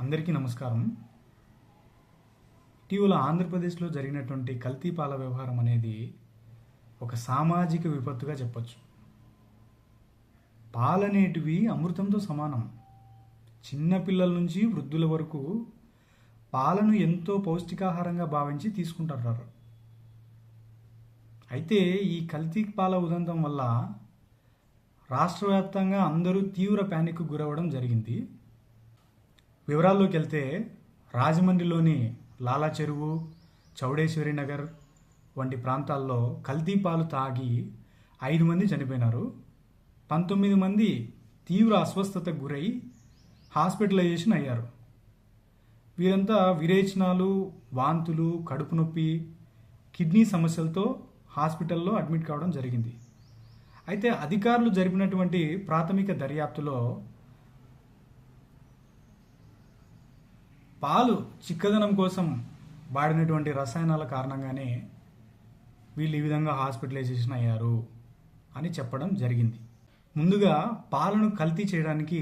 అందరికీ నమస్కారం. ఇటీవల ఆంధ్రప్రదేశ్లో జరిగినటువంటి కల్తీ పాల వ్యవహారం అనేది ఒక సామాజిక విపత్తుగా చెప్పొచ్చు. పాలనేటివి అమృతంతో సమానం. చిన్న పిల్లల నుంచి వృద్ధుల వరకు పాలను ఎంతో పౌష్టికాహారంగా భావించి తీసుకుంటారు. అయితే ఈ కల్తీ పాల ఉదంతం వల్ల రాష్ట్ర వ్యాప్తంగా అందరూ తీవ్ర ప్యానిక్కు గురవ్వడం జరిగింది. వివరాల్లోకి వెళ్తే రాజమండ్రిలోని లాలా చెరువు, చౌడేశ్వరి నగర్ వంటి ప్రాంతాల్లో కల్తీ పాలు తాగి 5 మంది చనిపోయినారు. 19 మంది తీవ్ర అస్వస్థతకు గురై హాస్పిటలైజేషన్ అయ్యారు. వీరంతా విరేచనాలు, వాంతులు, కడుపు నొప్పి, కిడ్నీ సమస్యలతో హాస్పిటల్లో అడ్మిట్ కావడం జరిగింది. అయితే అధికారులు జరిపినటువంటి ప్రాథమిక దర్యాప్తులో పాలు చిక్కదనం కోసం వాడినటువంటి రసాయనాల కారణంగానే వీళ్ళు ఈ విధంగా హాస్పిటలైజేషన్ అయ్యారు అని చెప్పడం జరిగింది. ముందుగా పాలను కల్తీ చేయడానికి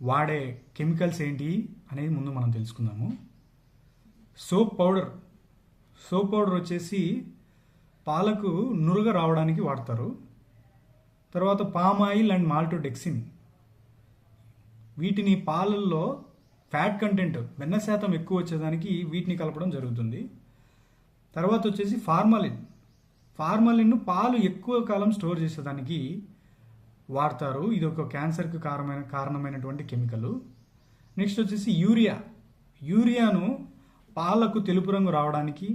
వాడే కెమికల్స్ ఏంటి అనేది ముందు మనం తెలుసుకుందాము. సోప్ పౌడర్ వచ్చేసి పాలకు నురుగ రావడానికి వాడతారు. తర్వాత పామ్ ఆయిల్ అండ్ మాల్టోడెక్సిన్, వీటిని పాలల్లో ఫ్యాట్ కంటెంట్ వెన్న శాతం ఎక్కువ వచ్చేదానికి వీటిని కలపడం జరుగుతుంది. తర్వాత వచ్చేసి ఫార్మలిన్ పాలు ఎక్కువ కాలం స్టోర్ చేసేదానికి వాడతారు. ఇది ఒక క్యాన్సర్కి కారణమైనటువంటి కెమికల్. నెక్స్ట్ వచ్చేసి యూరియాను పాలకు తెలుపు రంగు రావడానికి,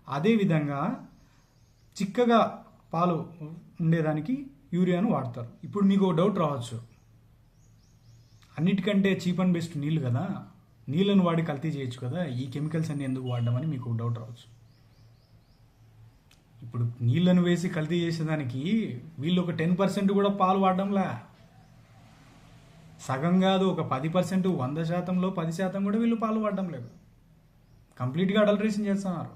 అదేవిధంగా చిక్కగా పాలు ఉండేదానికి యూరియాను వాడతారు. ఇప్పుడు మీకు ఒక డౌట్ రావచ్చు, అన్నిటికంటే చీప్ అండ్ బెస్ట్ నీళ్ళు కదా, నీళ్ళను వాడి కల్తీ చేయొచ్చు కదా, ఈ కెమికల్స్ అన్ని ఎందుకు వాడడం అని మీకు డౌట్ రావచ్చు. ఇప్పుడు నీళ్ళను వేసి కల్తీ చేసేదానికి వీళ్ళు ఒక 10% కూడా పాలు వాడడంలా, సగం కాదు ఒక 10%, 100%లో 10% కూడా వీళ్ళు పాలు వాడడం లేదు. కంప్లీట్గా అడల్టరేషన్ చేస్తున్నారు.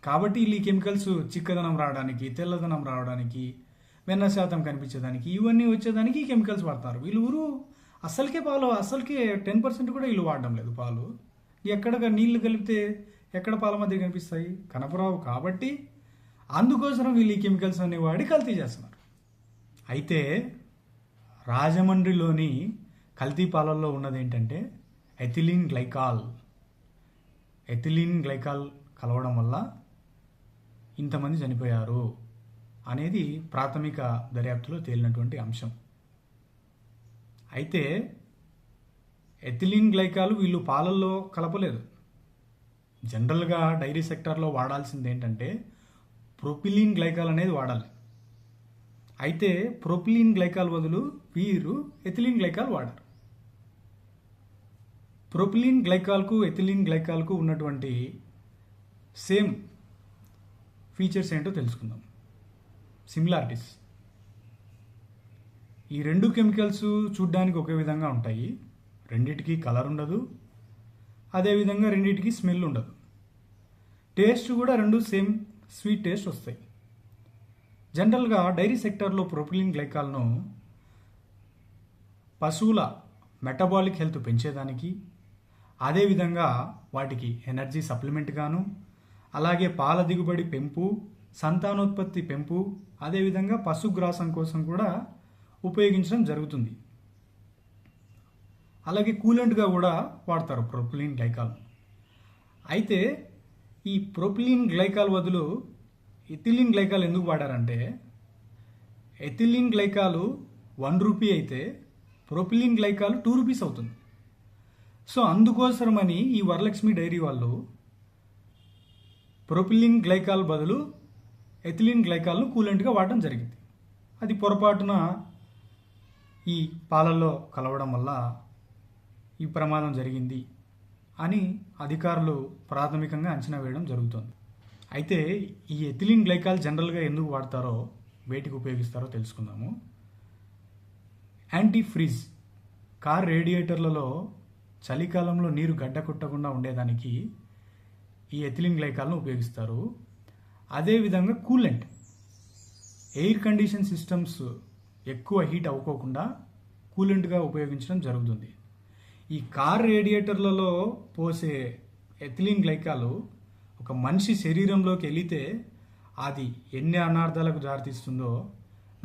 కాబట్టి వీళ్ళు ఈ కెమికల్స్ చిక్కదనం రావడానికి, తెల్లదనం రావడానికి, వెన్న శాతం కనిపించేదానికి, ఇవన్నీ వచ్చేదానికి ఈ కెమికల్స్ వాడతారు. వీళ్ళు అసలుకే 10% కూడా వీళ్ళు వాడడం లేదు. పాలు ఎక్కడ నీళ్లు కలిపితే ఎక్కడ పాల మధ్య కనిపిస్తాయి, కనపరావు. కాబట్టి అందుకోసం వీళ్ళు ఈ కెమికల్స్ అన్ని వాడి కల్తీ చేస్తున్నారు. అయితే రాజమండ్రిలోని కల్తీ పాలల్లో ఉన్నది ఏంటంటే ఎథిలీన్ గ్లైకాల్ కలవడం వల్ల ఇంతమంది చనిపోయారు అనేది ప్రాథమిక దర్యాప్తులో తేలినటువంటి అంశం. అయితే ఎథిలీన్ గ్లైకాల్ వీళ్ళు పాలల్లో కలపలేదు. జనరల్గా డైరీ సెక్టార్లో వాడాల్సింది ఏంటంటే ప్రొపిలీన్ గ్లైకాల్ అనేది వాడాలి. అయితే ప్రొపిలీన్ గ్లైకాల్ బదులు వీరు ఎథిలీన్ గ్లైకాల్ వాడారు. ప్రొపిలీన్ గ్లైకాల్కు ఎథిలీన్ గ్లైకాల్కు ఉన్నటువంటి సేమ్ ఫీచర్స్ ఏంటో తెలుసుకుందాం. సిమిలారిటీస్, ఈ రెండు కెమికల్స్ చూడ్డానికి ఒకే విధంగా ఉంటాయి. రెండిటికి కలర్ ఉండదు, అదేవిధంగా రెండిటికి స్మెల్ ఉండదు. టేస్ట్ కూడా రెండు సేమ్ స్వీట్ టేస్ట్ వస్తాయి. జనరల్గా డైరీ సెక్టార్లో ప్రొపిలీన్ గ్లైకాల్ను పశువుల మెటబాలిక్ హెల్త్ పెంచేదానికి, అదేవిధంగా వాటికి ఎనర్జీ సప్లిమెంట్ గాను, అలాగే పాల దిగుబడి పెంపు, సంతానోత్పత్తి పెంపు, అదేవిధంగా పశుగ్రాసం కోసం కూడా ఉపయోగించడం జరుగుతుంది. అలాగే కూలెంట్గా కూడా వాడతారు ప్రొపిలీన్ గ్లైకాల్. అయితే ఈ ప్రొపిలీన్ గ్లైకాల్ బదులు ఎథిలీన్ గ్లైకాల్ ఎందుకు వాడారంటే, ఎథిలీన్ గ్లైకాల్ 1 రూపీ అయితే ప్రొపిలీన్ గ్లైకాల్ 2 రూపీస్ అవుతుంది. సో అందుకోసమని ఈ వరలక్ష్మి డైరీ వాళ్ళు ప్రొపిలీన్ గ్లైకాల్ బదులు ఎథిలీన్ గ్లైకాల్ను కూలెంట్గా వాడడం జరిగింది. అది పొరపాటున ఈ పాలల్లో కలవడం వల్ల ఈ ప్రమాదం జరిగింది అని అధికారులు ప్రాథమికంగా అంచనా వేయడం జరుగుతుంది. అయితే ఈ ఎథిలీన్ గ్లైకాల్ జనరల్గా ఎందుకు వాడతారో, వేటికి ఉపయోగిస్తారో తెలుసుకుందాము. యాంటీ ఫ్రీజ్, కార్ రేడియేటర్లలో చలికాలంలో నీరు గడ్డ కొట్టకుండా ఉండేదానికి ఈ ఎథిలీన్ గ్లైకాల్ను ఉపయోగిస్తారు. అదేవిధంగా కూలెంట్, ఎయిర్ కండిషన్ సిస్టమ్స్ ఎక్కువ హీట్ అవ్వకోకుండా కూలెంట్గా ఉపయోగించడం జరుగుతుంది. ఈ కార్ రేడియేటర్లలో పోసే ఎథిలిన్ గ్లైకాలు ఒక మనిషి శరీరంలోకి వెళితే అది ఎన్ని అనార్థాలకు దారితీస్తుందో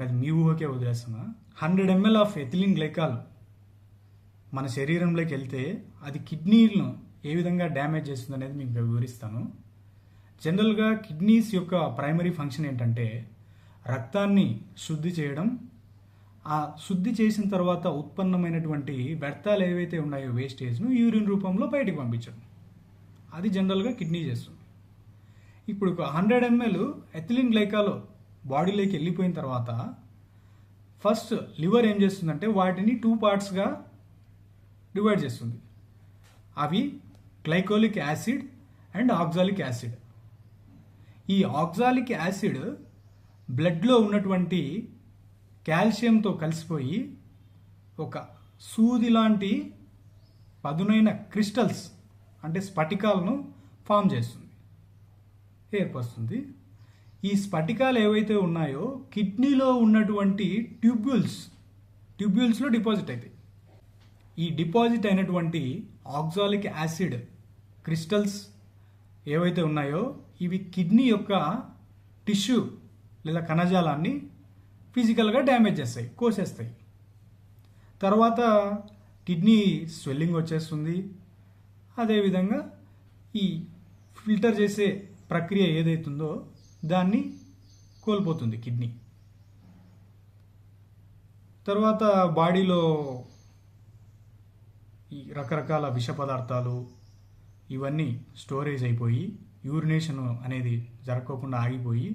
అది మీ ఊహకే వదిలేస్తున్నా. 100 ml ఆఫ్ ఎథిలిన్ గ్లైకాల్ మన శరీరంలోకి వెళ్తే అది కిడ్నీలను ఏ విధంగా డ్యామేజ్ చేస్తుంది అనేది మీకు వివరిస్తాను. జనరల్గా కిడ్నీస్ యొక్క ప్రైమరీ ఫంక్షన్ ఏంటంటే రక్తాన్ని శుద్ధి చేయడం, ఆ శుద్ధి చేసిన తర్వాత ఉత్పన్నమైనటువంటి వ్యర్థాలు ఏవైతే ఉన్నాయో వేస్టేజ్ను యూరిన్ రూపంలో బయటికి పంపించడం. అది జనరల్గా కిడ్నీ చేస్తుంది. ఇప్పుడు 100 ml ఎథిలిన్ గ్లైకాల్ బాడీలోకి వెళ్ళిపోయిన తర్వాత ఫస్ట్ లివర్ ఏం చేస్తుందంటే వాటిని 2 పార్ట్స్గా డివైడ్ చేస్తుంది. అవి glycolic acid and oxalic acid. ఈ ఆక్సాలిక్ యాసిడ్ బ్లడ్లో ఉన్నటువంటి కాల్షియంతో కలిసిపోయి ఒక సూది లాంటి పదునైన క్రిస్టల్స్ అంటే స్ఫటికాలను ఫామ్ చేస్తుంది, ఏర్పరుస్తుంది. ఈ స్ఫటికాలు ఏవైతే ఉన్నాయో కిడ్నీలో ఉన్నటువంటి ట్యూబ్యూల్స్లో డిపాజిట్ అవుతాయి. ఈ డిపాజిట్ అయినటువంటి ఆక్సాలిక్ యాసిడ్ క్రిస్టల్స్ ఏవైతే ఉన్నాయో ఇవి కిడ్నీ యొక్క టిష్యూ లేదా కణజాలాన్ని ఫిజికల్గా డ్యామేజ్ చేస్తాయి, కోసేస్తాయి. తర్వాత కిడ్నీ స్వెల్లింగ్ వచ్చేస్తుంది. అదేవిధంగా ఈ ఫిల్టర్ చేసే ప్రక్రియ ఏదైతుందో దాన్ని కోల్పోతుంది కిడ్నీ. తర్వాత బాడీలో ఈ రకరకాల విష పదార్థాలు ఇవన్నీ స్టోరేజ్ అయిపోయి యూరినేషన్ అనేది జరగకుండా ఆగిపోయి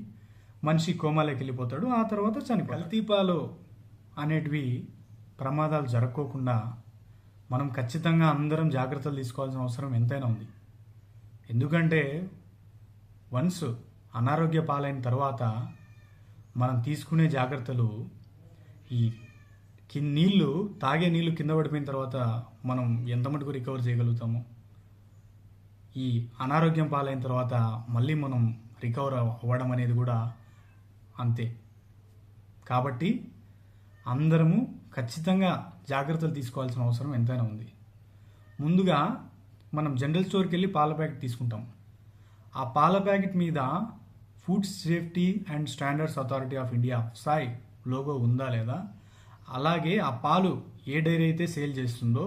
మనిషి కోమాలోకి వెళ్ళిపోతాడు. ఆ తర్వాత చనిపోతాడు. కల్తీపాలు అనేటివి ప్రమాదాలు జరగకోకుండా మనం ఖచ్చితంగా అందరం జాగ్రత్తలు తీసుకోవాల్సిన అవసరం ఎంతైనా ఉంది. ఎందుకంటే వన్స్ అనారోగ్య పాలైన తర్వాత మనం తీసుకునే జాగ్రత్తలు ఈ తాగే నీళ్లు కింద పడిపోయిన తర్వాత మనం ఎంత మటుకు రికవర్ చేయగలుగుతాము. ఈ అనారోగ్యం పాలైన తర్వాత మళ్ళీ మనం రికవర్ అవ్వడం అనేది కూడా అంతే. కాబట్టి అందరము ఖచ్చితంగా జాగ్రత్తలు తీసుకోవాల్సిన అవసరం ఎంతైనా ఉంది. ముందుగా మనం జనరల్ స్టోర్కి వెళ్ళి పాల ప్యాకెట్ తీసుకుంటాం. ఆ పాల ప్యాకెట్ మీద food safety and standards authority of India Sai logo ఉందా లేదా, అలాగే ఆ పాలు ఏ డైరీ అయితే సేల్ చేస్తుందో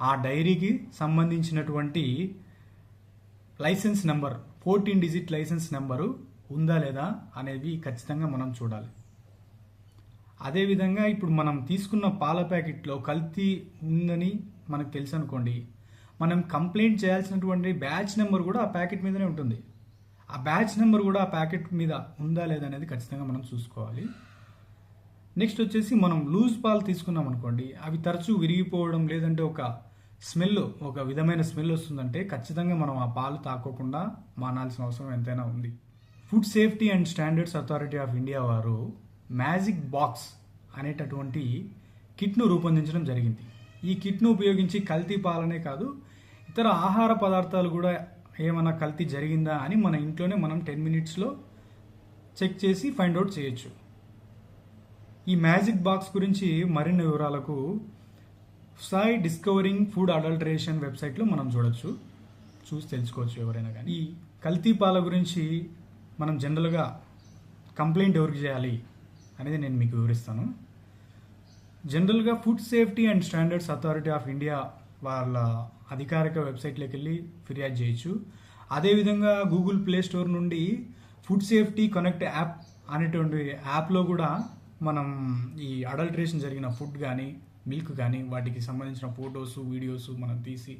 ఆ డైరీకి సంబంధించినటువంటి licence number 14 digit licence number ఉందా లేదా అనేది ఖచ్చితంగా మనం చూడాలి. అదేవిధంగా ఇప్పుడు మనం తీసుకున్న పాల ప్యాకెట్లో కల్తీ ఉందని మనకు తెలుసు అనుకోండి, మనం కంప్లైంట్ చేయాల్సినటువంటి బ్యాచ్ నెంబర్ కూడా ఆ ప్యాకెట్ మీదనే ఉంటుంది. ఆ బ్యాచ్ నెంబర్ కూడా ఆ ప్యాకెట్ మీద ఉందా లేదా అనేది ఖచ్చితంగా మనం చూసుకోవాలి. నెక్స్ట్ వచ్చేసి మనం లూజ్ పాలు తీసుకున్నాం అనుకోండి, అవి తరచూ విరిగిపోవడం లేదంటే ఒక విధమైన స్మెల్ వస్తుందంటే ఖచ్చితంగా మనం ఆ పాలు తాకోకుండా మానాల్సిన అవసరం ఎంతైనా ఉంది. Food safety and standards authority of India వారు మ్యాజిక్ బాక్స్ అనేటటువంటి కిట్ను రూపొందించడం జరిగింది. ఈ కిట్ను ఉపయోగించి కల్తీ పాలనే కాదు ఇతర ఆహార పదార్థాలు కూడా ఏమైనా కల్తీ జరిగిందా అని మన ఇంట్లోనే మనం 10 minutesలో చెక్ చేసి ఫైండ్ అవుట్ చేయొచ్చు. ఈ మ్యాజిక్ బాక్స్ గురించి మరిన్ని వివరాలకు సాయ్ డిస్కవరింగ్ ఫుడ్ అడల్టరేషన్ వెబ్సైట్లో మనం చూసి తెలుసుకోవచ్చు ఎవరైనా కానీ. ఈ కల్తీ పాల గురించి మనం జనరల్గా కంప్లైంట్ ఎవరికి చేయాలి అనేది నేను మీకు వివరిస్తాను. జనరల్గా food safety and standards authority of India వాళ్ళ అధికారిక వెబ్సైట్లోకి వెళ్ళి ఫిర్యాదు చేయొచ్చు. అదేవిధంగా గూగుల్ ప్లే స్టోర్ నుండి ఫుడ్ సేఫ్టీ కనెక్ట్ యాప్ అనేటువంటి యాప్లో కూడా మనం ఈ అడల్టరేషన్ జరిగిన ఫుడ్ కానీ మిల్క్ కానీ వాటికి సంబంధించిన ఫొటోస్ వీడియోస్ మనం తీసి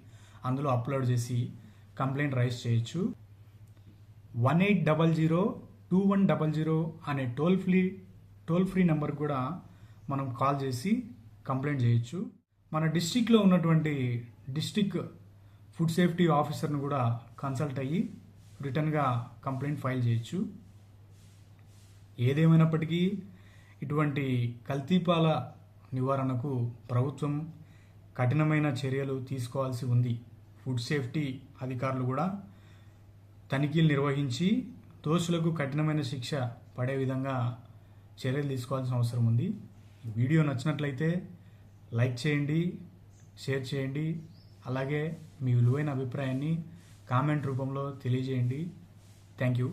అందులో అప్లోడ్ చేసి కంప్లైంట్ రైజ్ చేయొచ్చు. 1800-2100 అనే టోల్ ఫ్రీ నెంబర్ కూడా మనం కాల్ చేసి కంప్లైంట్ చేయొచ్చు. మన డిస్ట్రిక్ట్లో ఉన్నటువంటి డిస్ట్రిక్ట్ ఫుడ్ సేఫ్టీ ఆఫీసర్ను కూడా కన్సల్ట్ అయ్యి రిటర్న్గా కంప్లైంట్ ఫైల్ చేయొచ్చు. ఏదేమైనప్పటికీ ఇటువంటి కల్తీపాల నివారణకు ప్రభుత్వం కఠినమైన చర్యలు తీసుకోవాల్సి ఉంది. ఫుడ్ సేఫ్టీ అధికారులు కూడా తనిఖీలు నిర్వహించి దోషులకు కఠినమైన శిక్ష పడే విధంగా చర్యలు తీసుకోవాల్సిన అవసరం ఉంది. ఈ వీడియో నచ్చినట్లయితే లైక్ చేయండి, షేర్ చేయండి, అలాగే మీ విలువైన అభిప్రాయాన్ని కామెంట్ రూపంలో తెలియజేయండి. Thank you.